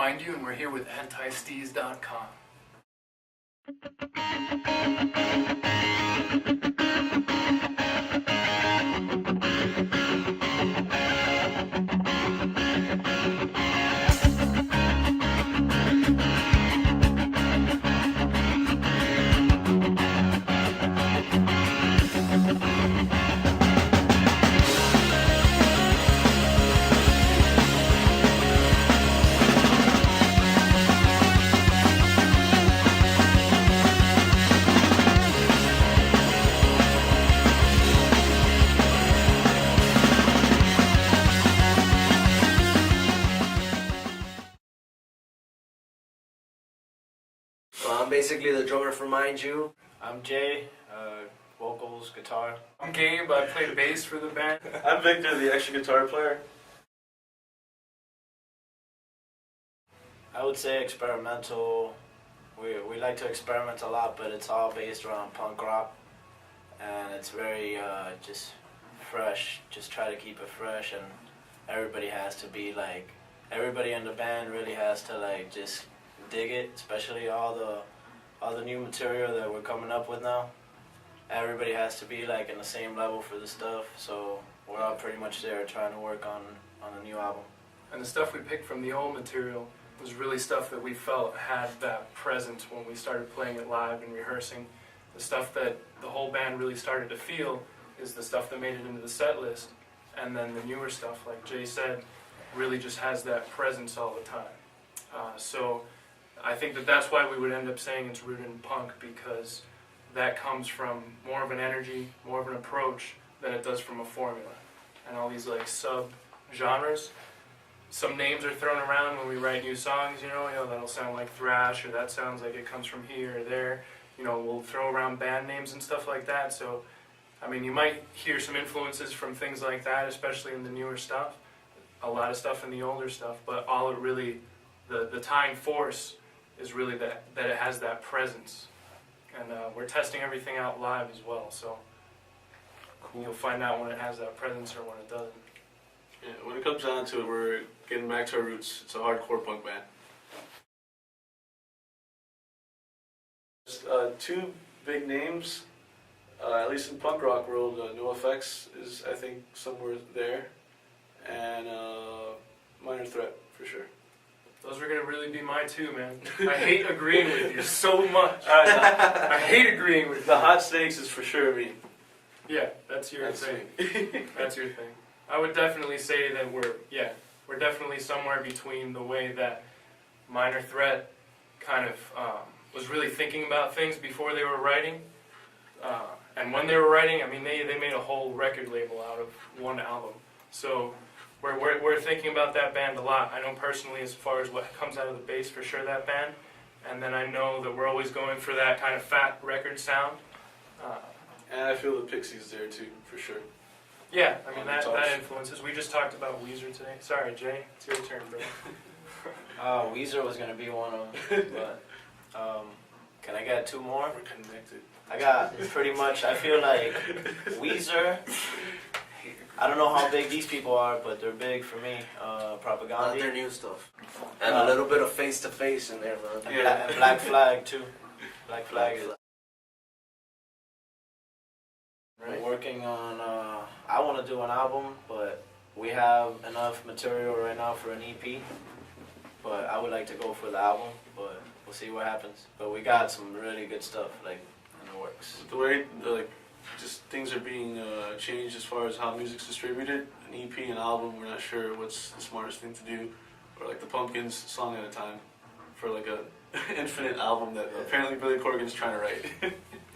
MindYou, and we're here with Antisteez.com. I'm basically the drummer for MindYou. I'm Jay, vocals, guitar. I'm Gabe, I play the bass for the band. I'm Victor, the extra guitar player. I would say experimental. We like to experiment a lot, but it's all based around punk rock. And it's very just fresh, just try to keep it fresh, and everybody has to be like, everybody in the band really has to like just dig it, especially all the new material that we're coming up with now. Everybody has to be like in the same level for the stuff, so we're all pretty much there trying to work on a new album. And the stuff we picked from the old material was really stuff that we felt had that presence when we started playing it live and rehearsing. The stuff that the whole band really started to feel is the stuff that made it into the set list, and then the newer stuff, like Jay said, really just has that presence all the time. So I think that that's why we would end up saying it's rooted in punk, because that comes from more of an energy, more of an approach than it does from a formula. And all these like sub-genres, some names are thrown around when we write new songs, you know, that'll sound like thrash, or that sounds like it comes from here or there. You know, we'll throw around band names and stuff like that. So, I mean, you might hear some influences from things like that, especially in the newer stuff. A lot of stuff in the older stuff, but all it really, the tying force is really that it has that presence. And we're testing everything out live as well, so you'll find out when it has that presence or when it doesn't. Yeah, when it comes down to it, we're getting back to our roots. It's a hardcore punk band. Two big names, at least in punk rock world, NoFX is, I think, somewhere there, and Minor Threat, for sure. Those are going to really be my two, man. I hate agreeing with you so much. I hate agreeing with you. The Hot Snakes is for sure me. Yeah, that's your thing. That's your thing. I would definitely say that we're definitely somewhere between the way that Minor Threat kind of was really thinking about things before they were writing. And when they were writing, I mean, they made a whole record label out of one album. So we're thinking about that band a lot. I know personally, as far as what comes out of the bass, for sure that band. And then I know that we're always going for that kind of fat record sound. And I feel the Pixies there too, for sure. Yeah, I mean, that influences. We just talked about Weezer today. Sorry, Jay, it's your turn, bro. Weezer was gonna be one of them, but can I get two more? We're connected. I got pretty much, I feel like Weezer, I don't know how big these people are, but they're big for me. Propaganda. Their new stuff. And a little bit of Face to Face in there, man. Yeah. And Black Flag too. Black Flag is... Right. We're working on, I want to do an album, but we have enough material right now for an EP. But I would like to go for the album, but we'll see what happens. But we got some really good stuff, like, in the works. The way, like, just things are being changed as far as how music's distributed. An EP, an album, we're not sure what's the smartest thing to do. Or like the Pumpkins, song at a time, for like a infinite album that apparently Billy Corgan's trying to write.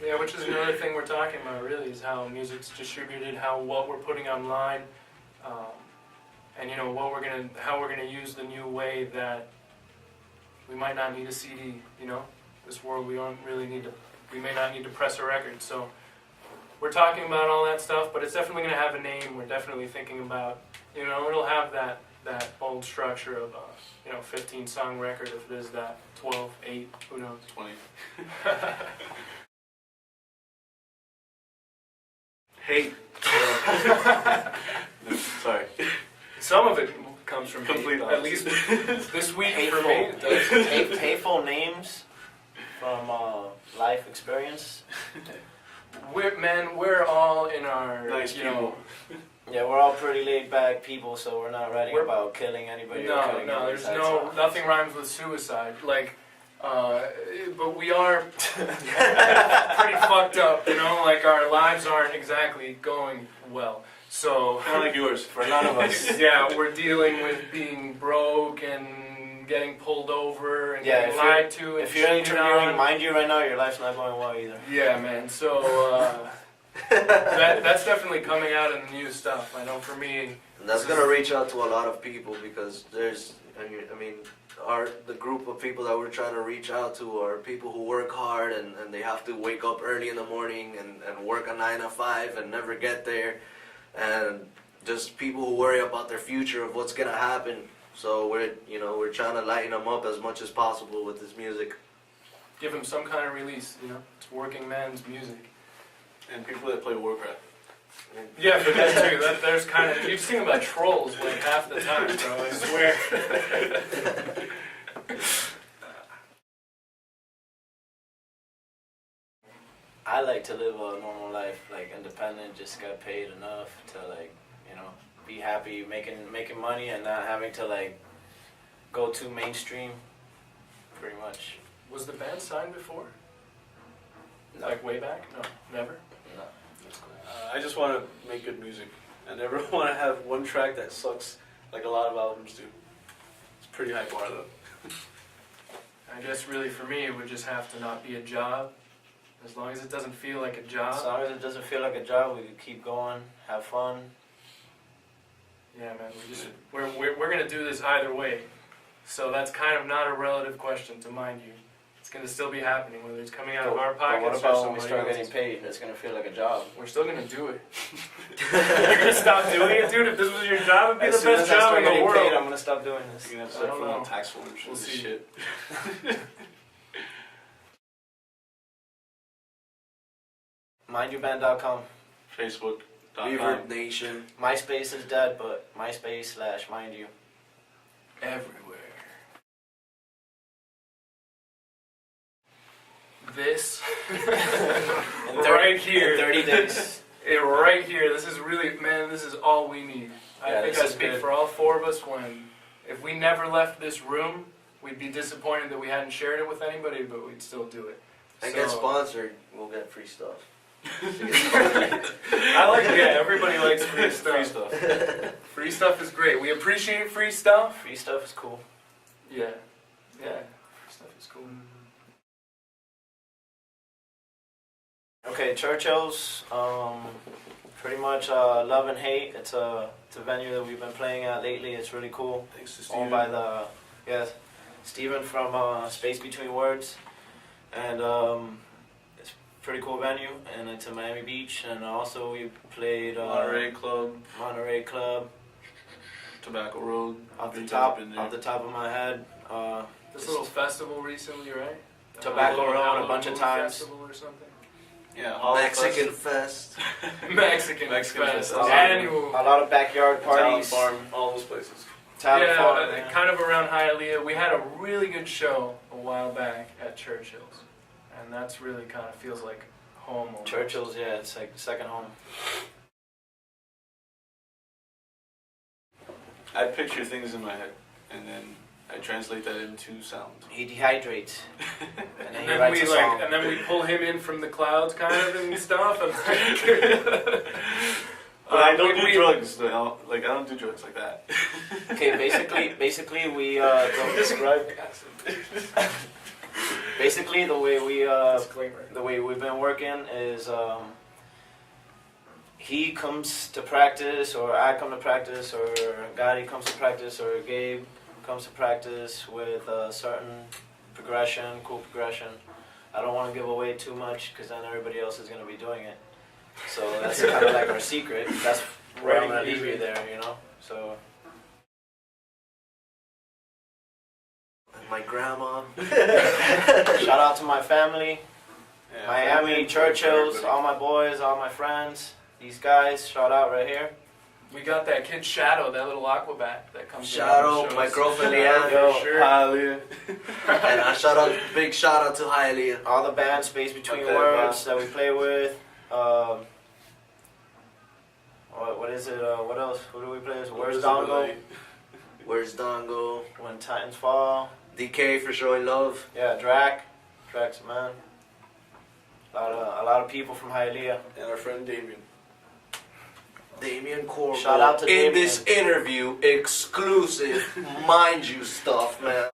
Yeah, which is another thing we're talking about, really, is how music's distributed, what we're putting online, and you know how we're gonna use the new way that we might not need a CD. You know, this world we may not need to press a record. So we're talking about all that stuff, but it's definitely gonna have a name. We're definitely thinking about, you know, it'll have that bold structure of a 15-song record. If it is that 12, 8, who knows? 20. Hate. No, sorry. Some of it comes from Complete hate. At least this week for me. It does. Hateful names from life experience. We're all in our, Nice you know, Yeah, we're all pretty laid back people, so we're not writing about killing anybody. or cutting no, anybody's there's heads off. nothing rhymes with suicide. Like, but we are pretty fucked up, you know. Like our lives aren't exactly going well. So Kind of like yours. For none of us. yeah, we're dealing with being broke and getting pulled over and Yeah, getting lied to. And If you're cheated interviewing on. Mind You right now, your life's not going well either. Yeah, man. So that's definitely coming out in the new stuff. I know for me. And that's gonna reach out to a lot of people because there's, I mean, the group of people that we're trying to reach out to are people who work hard and they have to wake up early in the morning and work a 9 to 5 and never get there, and just people who worry about their future of what's gonna happen. So we're trying to lighten them up as much as possible with this music. Give them some kind of release, you know. It's working man's music. And people that play Warcraft. Yeah, but that too. There's kind of, you've seen about trolls like half the time, bro. I swear. I like to live a normal life, like independent, just get paid enough to like, you know, be happy making money and not having to like go too mainstream, pretty much. Was the band signed before? No. Like way back? No, never. No. That's cool. I just want to make good music. I never want to have one track that sucks like a lot of albums do. It's a pretty high bar though. I guess really for me it would just have to not be a job. As long as it doesn't feel like a As job. long as it doesn't feel like a job, we can keep going, have fun. Yeah, man. We're gonna do this either way. So that's kind of not a relative question to mind you. It's gonna still be happening whether it's coming out of our But pockets what or about when we somebody start else's. getting paid? It's gonna feel like a job. We're still gonna do it. You're gonna stop doing it, dude? If this was your job, it'd be As the soon best as I job start in the getting world. paid, I'm gonna stop doing this. You're gonna have to I start don't filling out know. tax forms for We'll this see. shit. MindYouBand.com. Facebook.com. Reverb Nation. MySpace is dead, but MySpace/MindYou. Everywhere. This right here. In 30 days. Right here. This is really, man. This is all we need. I Yeah, think this I is speak good. for all four of us when, if we never left this room, we'd be disappointed that we hadn't shared it with anybody, but we'd still do it. And get sponsored, we'll get free stuff. I like, yeah, everybody likes free stuff. Free stuff. Free stuff is great. We appreciate free stuff. Free stuff is cool. Yeah. Yeah. Free stuff is cool. Okay, Churchill's, pretty much love and hate. It's a venue that we've been playing at lately. It's really cool. Thanks to Steven. Owned by Steven from Space Between Words, and it's a pretty cool venue. And it's in Miami Beach, and also we played Monterey Club, Monterey Club. Tobacco Road. Off the Been top in there. of my head. This little festival recently, right? Tobacco Little Road a bunch of Halloween times. Festival or something. Yeah, Hall Mexican Fest. Mexican Mexican Fest. Fest. Annual. A lot of backyard Talent parties. Farm, all those places. Talent Yeah, Farm, yeah. kind of around Hialeah. We had a really good show a while back at Churchill's, and that's really kind of feels like home. almost. Churchill's, yeah, it's like second home. I picture things in my head, and then I translate that into sound. He dehydrates, and then And he then writes we a song. and then we pull him in from the clouds, kind of and stuff. And like, But I don't do we- drugs. Though. Like I don't do drugs like that. Okay, basically we don't Describe basically the way we disclaimer. the way we've been working is he comes to practice, or I come to practice, or Gotti comes to practice, or Gabe comes to practice with a certain progression, cool progression. I don't want to give away too much because then everybody else is going to be doing it. So that's kind of like our secret. That's where I'm going to leave you there, you know? So My grandma. shout out to my family, Yeah, Miami, family, Churchill's, everybody. all my boys, all my friends, these guys, shout out right here. We got that kid Shadow, that little aquabat that comes Shadow, around and my shows. girlfriend Shadow, Leanne. for sure. Hallelujah. And big shout out to Hialeah. All the band Space Between Okay, Words that we play with. What is it? What else? Who do we play with? Where's Dongo? Where's Dongo? When Titans Fall. DK for showing love. Yeah, Drax, man. A lot of people from Hialeah. And our friend Damien. Damian Corbin. Shout out to in Damien. this interview, exclusive, mind you stuff, man.